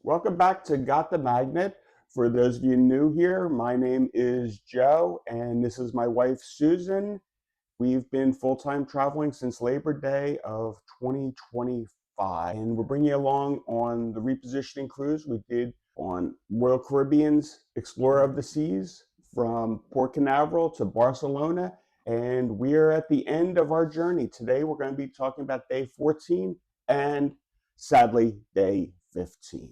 Welcome back to Got the Magnet. For those of you new here, my name is Joe, and this is my wife, Susan. We've been full-time traveling since Labor Day of 2025, and we're bringing you along on the repositioning cruise we did on Royal Caribbean's Explorer of the Seas from Port Canaveral to Barcelona, and we're at the end of our journey. Today, we're going to be talking about day 14 and, sadly, day 15.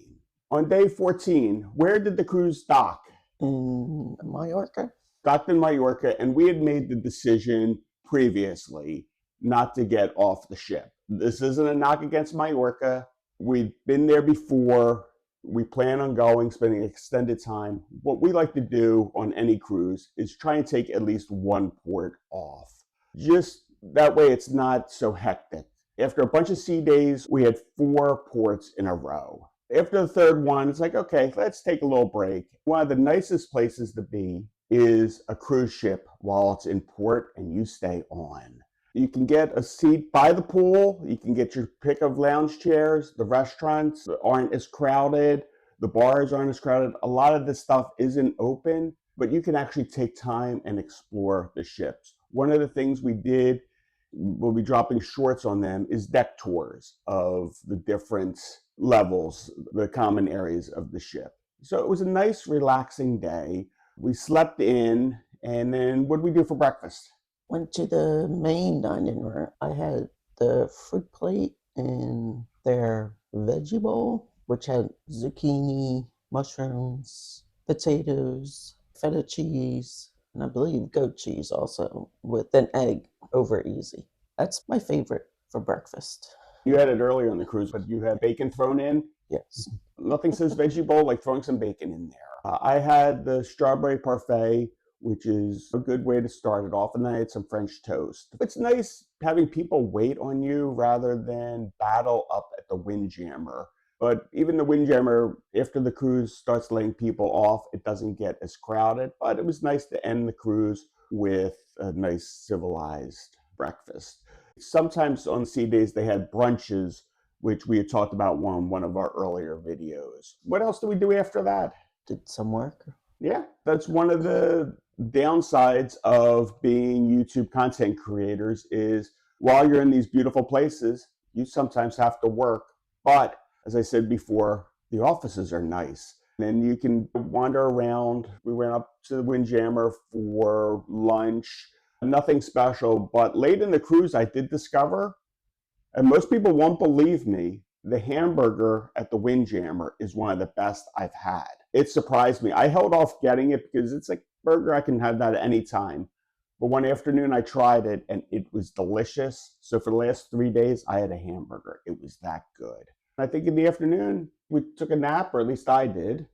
On day 14, where did the cruise dock? In Mallorca? Docked in Mallorca, and we had made the decision previously not to get off the ship. This isn't a knock against Mallorca. We've been there before. We plan on going, spending extended time. What we like to do on any cruise is try and take at least one port off. Just that way it's not so hectic. After a bunch of sea days, we had 4 ports in a row. After the third one, it's like, okay, let's take a little break. One of the nicest places to be is a cruise ship while it's in port and you stay on. You can get a seat by the pool. You can get your pick of lounge chairs. The restaurants aren't as crowded. The bars aren't as crowded. A lot of this stuff isn't open, but you can actually take time and explore the ships. One of the things we did, we'll be dropping shorts on them, is deck tours of the different levels, the common areas of the ship. So it was a nice, relaxing day. We slept in, and then what did we do for breakfast? Went to the main dining room. I had the fruit plate and their veggie bowl, which had zucchini, mushrooms, potatoes, feta cheese, and I believe goat cheese also, with an egg over easy. That's my favorite for breakfast. You had it earlier on the cruise, but you had bacon thrown in. Yes. Nothing says veggie bowl like throwing some bacon in there. I had the strawberry parfait, which is a good way to start it off, and then I had some French toast. It's nice having people wait on you rather than battle up at the Windjammer. But even the Windjammer, after the cruise starts letting people off, it doesn't get as crowded. But it was nice to end the cruise with a nice civilized breakfast. Sometimes on sea days they had brunches, which we had talked about on one of our earlier videos. What else did we do after that? Did some work. Yeah, that's one of the downsides of being YouTube content creators is while you're in these beautiful places, you sometimes have to work. But as I said before, the offices are nice. And you can wander around. We went up to the Windjammer for lunch. Nothing special, but late in the cruise, I did discover, and most people won't believe me, the hamburger at the Windjammer is one of the best I've had. It surprised me. I held off getting it because it's like burger, I can have that at any time. But one afternoon I tried it and it was delicious. So for the last 3 days, I had a hamburger. It was that good. I think in the afternoon, we took a nap, or at least I did.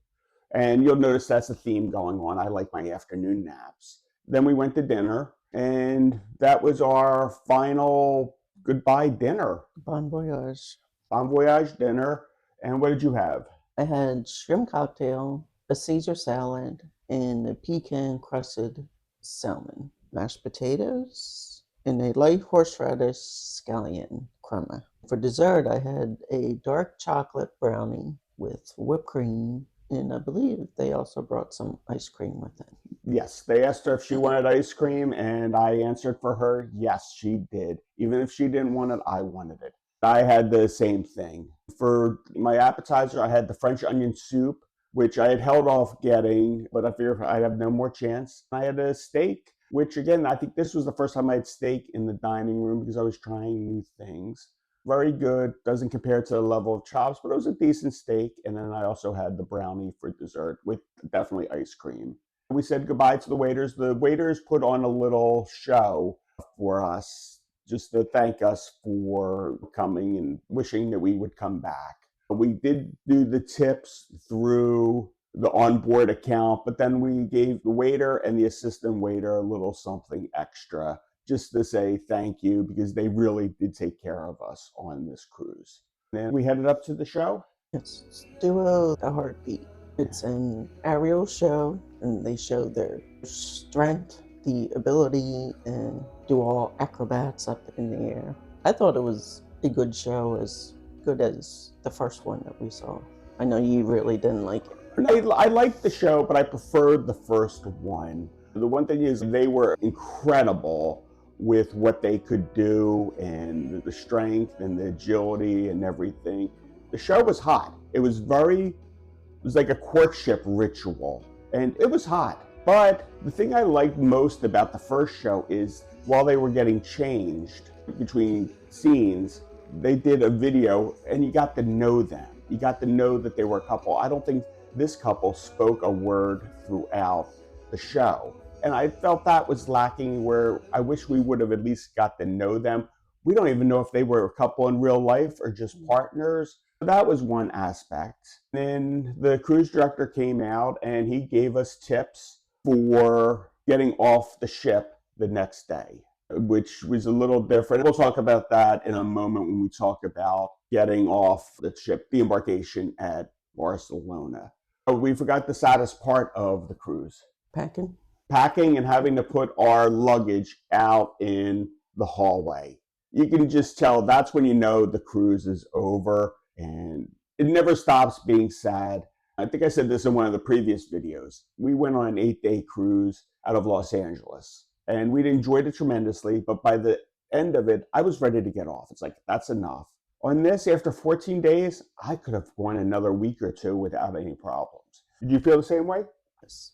And you'll notice that's a theme going on. I like my afternoon naps. Then we went to dinner, and that was our final goodbye dinner. Bon Voyage. Bon Voyage dinner. And what did you have? I had shrimp cocktail, a Caesar salad, and a pecan crusted salmon, mashed potatoes, and a light horseradish scallion crema. For dessert, I had a dark chocolate brownie with whipped cream, and I believe they also brought some ice cream with it. Yes, they asked her if she wanted ice cream, and I answered for her, yes, she did. Even if she didn't want it, I wanted it. I had the same thing. For my appetizer, I had the French onion soup, which I had held off getting, but I figured I have no more chance. I had a steak, which again, I think this was the first time I had steak in the dining room because I was trying new things. Very good. Doesn't compare to the level of chops, but it was a decent steak. And then I also had the brownie for dessert with definitely ice cream. We said goodbye to the waiters. The waiters put on a little show for us just to thank us for coming and wishing that we would come back. We did do the tips through the onboard account, but then we gave the waiter and the assistant waiter a little something extra just to say thank you because they really did take care of us on this cruise. Then we headed up to the show. It's Duo the Heartbeat. It's an aerial show, and they show their strength, the ability, and do all acrobats up in the air. I thought it was a good show, as good as the first one that we saw. I know you really didn't like it. I liked the show, but I preferred the first one. The one thing is they were incredible with what they could do and the strength and the agility and everything. The show was hot. It was like a courtship ritual, and it was hot. But the thing I liked most about the first show is while they were getting changed between scenes, they did a video and you got to know them. You got to know that they were a couple. I don't think this couple spoke a word throughout the show. And I felt that was lacking, where I wish we would have at least got to know them. We don't even know if they were a couple in real life or just partners. That was one aspect. Then the cruise director came out and he gave us tips for getting off the ship the next day, which was a little different. We'll talk about that in a moment when we talk about getting off the ship, the embarkation at Barcelona. We forgot the saddest part of the cruise. Packing? Packing and having to put our luggage out in the hallway. You can just tell that's when you know the cruise is over, and it never stops being sad. I think I said this in one of the previous videos. We went on an 8-day cruise out of Los Angeles, and we'd enjoyed it tremendously, but by the end of it, I was ready to get off. It's like, that's enough. On this, after 14 days, I could have gone another week or two without any problems. Did you feel the same way? Yes.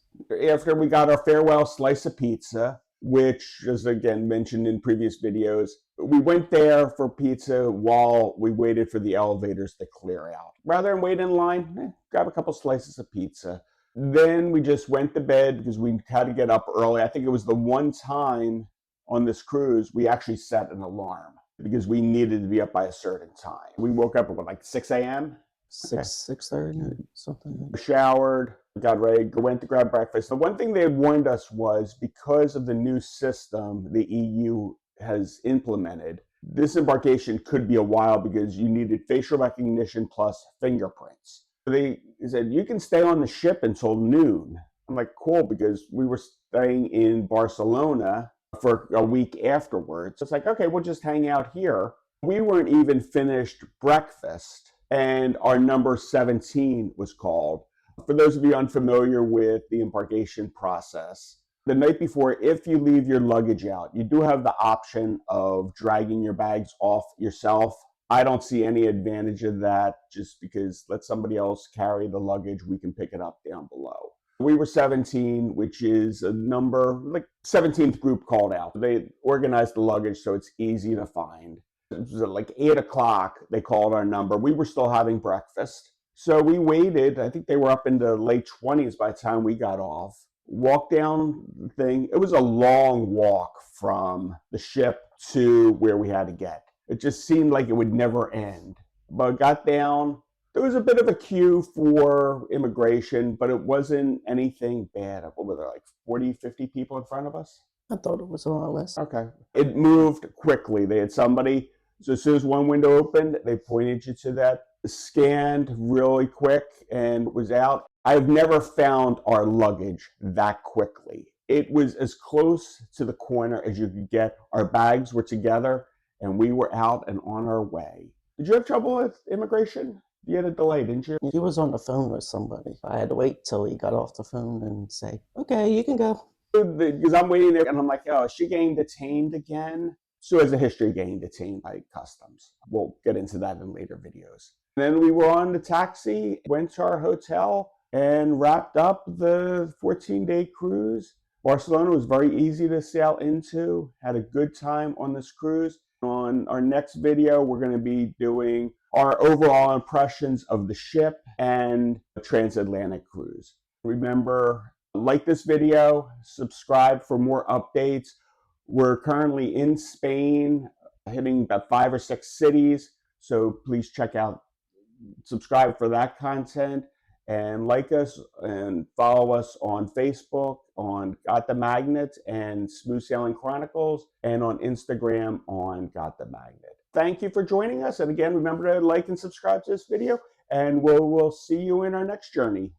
After we got our farewell slice of pizza, which is again mentioned in previous videos, we went there for pizza while we waited for the elevators to clear out. Rather than wait in line, grab a couple slices of pizza. Then we just went to bed because we had to get up early. I think it was the one time on this cruise we actually set an alarm because we needed to be up by a certain time. We woke up at what, like 6 a.m.? 6:30, something. Showered, got ready, went to grab breakfast. The one thing they had warned us was because of the new system the EU has implemented, this embarkation could be a while because you needed facial recognition plus fingerprints. They said, you can stay on the ship until noon. I'm like, cool, because we were staying in Barcelona for a week afterwards. It's like, okay, we'll just hang out here. We weren't even finished breakfast, and our number 17 was called. For those of you unfamiliar with the embarkation process, the night before, if you leave your luggage out, you do have the option of dragging your bags off yourself. I don't see any advantage of that, just because let somebody else carry the luggage. We can pick it up down below. We were 17, which is a number, like 17th group called out. They organized the luggage so it's easy to find. It was at like 8 o'clock, they called our number. We were still having breakfast. So we waited. I think they were up into late 20s by the time we got off. Walked down the thing. It was a long walk from the ship to where we had to get. It just seemed like it would never end. But got down. There was a bit of a queue for immigration, but it wasn't anything bad. What were there, like 40, 50 people in front of us? I thought it was a lot less. Okay. It moved quickly. They had somebody, so as soon as one window opened, they pointed you to that, scanned really quick, and was out. I've never found our luggage that quickly. It was as close to the corner as you could get. Our bags were together, and we were out and on our way. Did you have trouble with immigration? You had a delay, didn't you? He was on the phone with somebody. I had to wait till he got off the phone and say, okay, you can go. Because I'm waiting there, and I'm like, oh, is she getting detained again? Sue has a history of getting detained by customs. We'll get into that in later videos. And then we were on the taxi, went to our hotel, and wrapped up the 14-day cruise. Barcelona was very easy to sail into. Had a good time on this cruise. On our next video, we're going to be doing our overall impressions of the ship and the transatlantic cruise. Remember, like this video, subscribe for more updates. We're currently in Spain, hitting about 5 or 6 cities. So please check out, subscribe for that content, and like us and follow us on Facebook, on Got the Magnet and Smooth Sailing Chronicles, and on Instagram on Got the Magnet. Thank you for joining us. And again, remember to like and subscribe to this video, and we'll see you in our next journey.